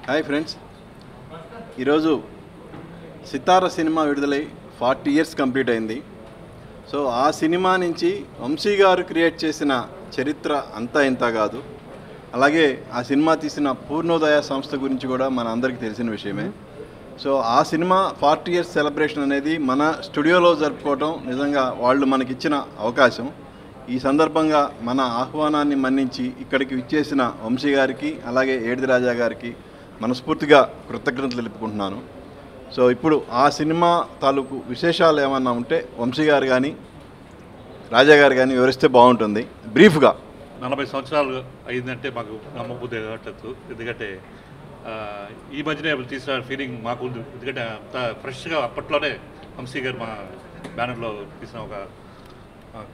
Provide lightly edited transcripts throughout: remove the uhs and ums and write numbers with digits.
Hi friends, ఈరోజు Sitara cinema విడుదలై 40 years complete అయింది. సో ఆ సినిమా నుంచి వంశీ గారు క్రియేట్ చేసిన చరిత్ర అంతా ఇంత కాదు. అలాగే ఆ సినిమా తీసిన పూర్ణోదయ సంస్థ గురించి కూడా మన అందరికీ తెలిసిన విషయమే. సో ఆ సినిమా 40 ఇయర్స్ సెలబ్రేషన్ అనేది మన స్టూడియోలో జరుపుకోవటం నిజంగా వాళ్ళు మనకిచ్చిన అవకాశం. ఈ సందర్భంగా మన ఆహ్వానాన్ని మన్నించి ఇక్కడికి విచ్చేసిన వంశీ గారికి అలాగే ఏడిది రాజా గారికి మనస్ఫూర్తిగా కృతజ్ఞతలు తెలుపుకుంటున్నాను. సో ఇప్పుడు ఆ సినిమా తాలూకు విశేషాలు ఏమన్నా ఉంటే వంశీ గారు కానీ రాజా గారు కానీ వివరిస్తే బాగుంటుంది బ్రీఫ్గా. 40 సంవత్సరాలు అయిందంటే మాకు నమ్మబుద్ధి కావట్లేదు. ఎందుకంటే ఈ మధ్యనే తీసిన ఫీలింగ్ మాకు ఉంది. ఎందుకంటే అంత ఫ్రెష్గా అప్పట్లోనే వంశీ గారు మా బ్యానర్లో తీసిన ఒక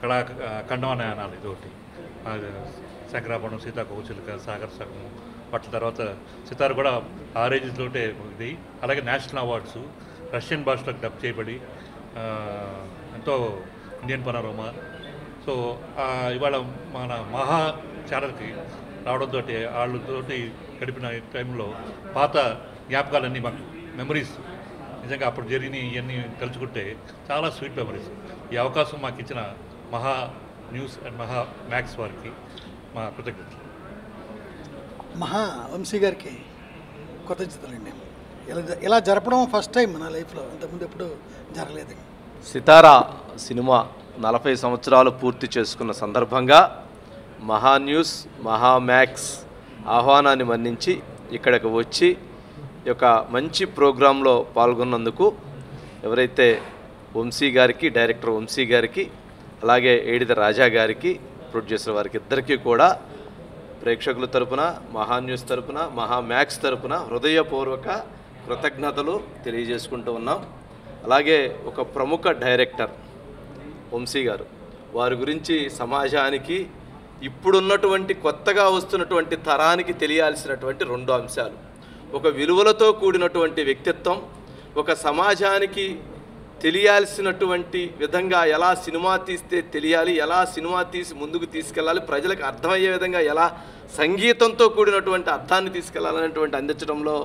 కళాఖండం అనే అనాలి. ఇది ఒకటి శంకరాభరణం, సీతాకోచిలుక, సాగర్ సగము, వాటి తర్వాత సితార్ కూడా ఆ రేంజ్తోటే ఇది. అలాగే నేషనల్ అవార్డ్స్ రష్యన్ భాషలో డబ్ చేయబడి ఎంతో ఇండియన్ పనోరమా. సో ఇవాళ మన మహా ఛానల్కి రావడంతో వాళ్ళతోటి గడిపిన టైంలో పాత జ్ఞాపకాలన్నీ మాకు మెమరీస్ నిజంగా అప్పుడు జరిగిన ఇవన్నీ తలుచుకుంటే చాలా స్వీట్ మెమరీస్. ఈ అవకాశం మాకు ఇచ్చిన మహా న్యూస్ అండ్ మహా మ్యాక్స్ వారికి మా కృతజ్ఞతలు. మహా వంశీ గారికి కృతజ్ఞతలండి. ఇలా జరపడం ఫస్ట్ టైం నా లైఫ్లో, ఇంతకుముందు ఎప్పుడు జరగలేదండి. సితారా సినిమా 40 సంవత్సరాలు పూర్తి చేసుకున్న సందర్భంగా మహా న్యూస్, మహా మ్యాక్స్ ఆహ్వానాన్ని మన్నించి ఇక్కడికి వచ్చి ఈ యొక్క మంచి ప్రోగ్రాంలో పాల్గొన్నందుకు ఎవరైతే వంశీ గారికి, డైరెక్టర్ వంశీ గారికి, అలాగే ఏడిది రాజా గారికి, ప్రొడ్యూసర్ వారికి ఇద్దరికీ కూడా ప్రేక్షకుల తరపున, మహా న్యూస్ తరపున, మహా మ్యాక్స్ తరపున హృదయపూర్వక కృతజ్ఞతలు తెలియజేసుకుంటూ ఉన్నాం. అలాగే ఒక ప్రముఖ డైరెక్టర్ వంశీ గారు, వారి గురించి సమాజానికి ఇప్పుడున్నటువంటి కొత్తగా వస్తున్నటువంటి తరానికి తెలియాల్సినటువంటి 2 అంశాలు. ఒక విలువలతో కూడినటువంటి వ్యక్తిత్వం, ఒక సమాజానికి తెలియాల్సినటువంటి విధంగా ఎలా సినిమా తీస్తే తెలియాలి, ఎలా సినిమా తీసి ముందుకు తీసుకెళ్ళాలి, ప్రజలకు అర్థమయ్యే విధంగా ఎలా సంగీతంతో కూడినటువంటి అర్థాన్ని తీసుకెళ్లాలనేటువంటి అందించడంలో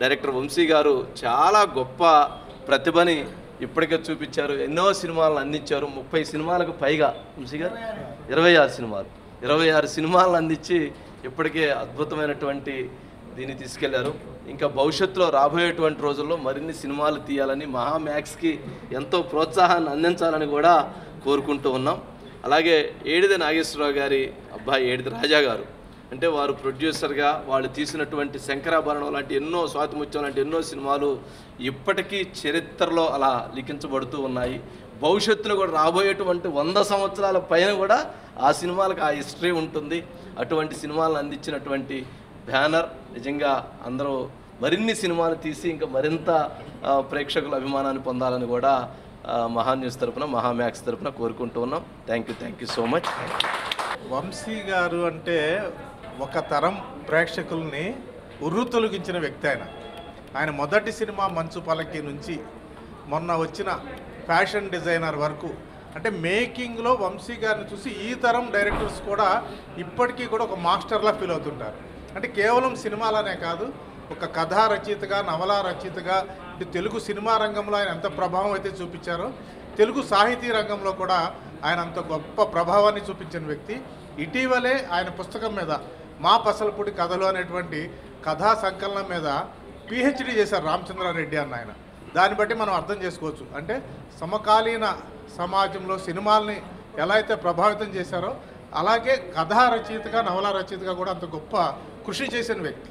డైరెక్టర్ వంశీ గారు చాలా గొప్ప ప్రతిభని ఇప్పటికే చూపించారు. ఎన్నో సినిమాలను అందించారు. 30 సినిమాలకు పైగా వంశీ గారు 26 సినిమాలను అందించి ఇప్పటికే అద్భుతమైనటువంటి దీన్ని తీసుకెళ్లారు. ఇంకా భవిష్యత్తులో రాబోయేటువంటి రోజుల్లో మరిన్ని సినిమాలు తీయాలని, మహా మ్యాక్స్కి ఎంతో ప్రోత్సాహాన్ని అందించాలని కూడా కోరుకుంటూ ఉన్నాం. అలాగే ఏడిది నాగేశ్వరరావు గారి అబ్బాయి ఏడిది రాజా గారు, అంటే వారు ప్రొడ్యూసర్గా వాళ్ళు తీసినటువంటి శంకరాభరణం లాంటి ఎన్నో, స్వాతిముత్యం లాంటి ఎన్నో సినిమాలు ఇప్పటికీ చరిత్రలో అలా లిఖించబడుతూ ఉన్నాయి. భవిష్యత్తులో కూడా రాబోయేటువంటి 100 సంవత్సరాల పైన కూడా ఆ సినిమాలకు ఆ హిస్టరీ ఉంటుంది. అటువంటి సినిమాలను అందించినటువంటి బ్యానర్ నిజంగా అందరూ మరిన్ని సినిమాలు తీసి ఇంకా మరింత ప్రేక్షకుల అభిమానాన్ని పొందాలని కూడా మహా న్యూస్ తరపున, మహా మ్యాక్స్ తరపున కోరుకుంటూ ఉన్నాం. Thank you so much. Vamshi గారు అంటే ఒక తరం ప్రేక్షకుల్ని ఉర్రూతొలగించిన వ్యక్తి. ఆయన మొదటి సినిమా మంచు పలకి నుంచి మొన్న వచ్చిన ఫ్యాషన్ డిజైనర్ వరకు, అంటే మేకింగ్లో వంశీ గారిని చూసి ఈ తరం డైరెక్టర్స్ కూడా ఇప్పటికీ కూడా ఒక మాస్టర్లా ఫీల్ అవుతుంటారు. అంటే కేవలం సినిమాలనే కాదు, ఒక కథా రచయితగా, నవలా రచయితగా, ఇటు తెలుగు సినిమా రంగంలో ఆయన ఎంత ప్రభావం అయితే చూపించారో, తెలుగు సాహితీ రంగంలో కూడా ఆయన అంత గొప్ప ప్రభావాన్ని చూపించిన వ్యక్తి. ఇటీవలే ఆయన పుస్తకం మీద మా పసలపూడి కథలు అనేటువంటి కథా సంకలనం మీద PhD చేశారు రామచంద్రారెడ్డి అన్న ఆయన. దాన్ని బట్టి మనం అర్థం చేసుకోవచ్చు, అంటే సమకాలీన సమాజంలో సినిమాల్ని ఎలా అయితే ప్రభావితం చేశారో అలాగే కథా రచయితగా, నవలా రచయితగా కూడా అంత గొప్ప కృషి చేసిన వ్యక్తి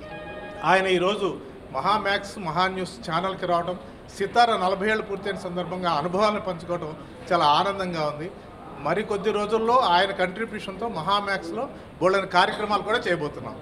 ఆయన. ఈరోజు మహా మ్యాక్స్, మహా న్యూస్ ఛానల్కి రావడం, సితార 40 ఏళ్ళు పూర్తయిన సందర్భంగా అనుభవాలను పంచుకోవడం చాలా ఆనందంగా ఉంది. మరికొద్ది రోజుల్లో ఆయన కంట్రిబ్యూషన్తో మహా మ్యాక్స్లో బోల్డెన్ కార్యక్రమాలు కూడా చేయబోతున్నాం.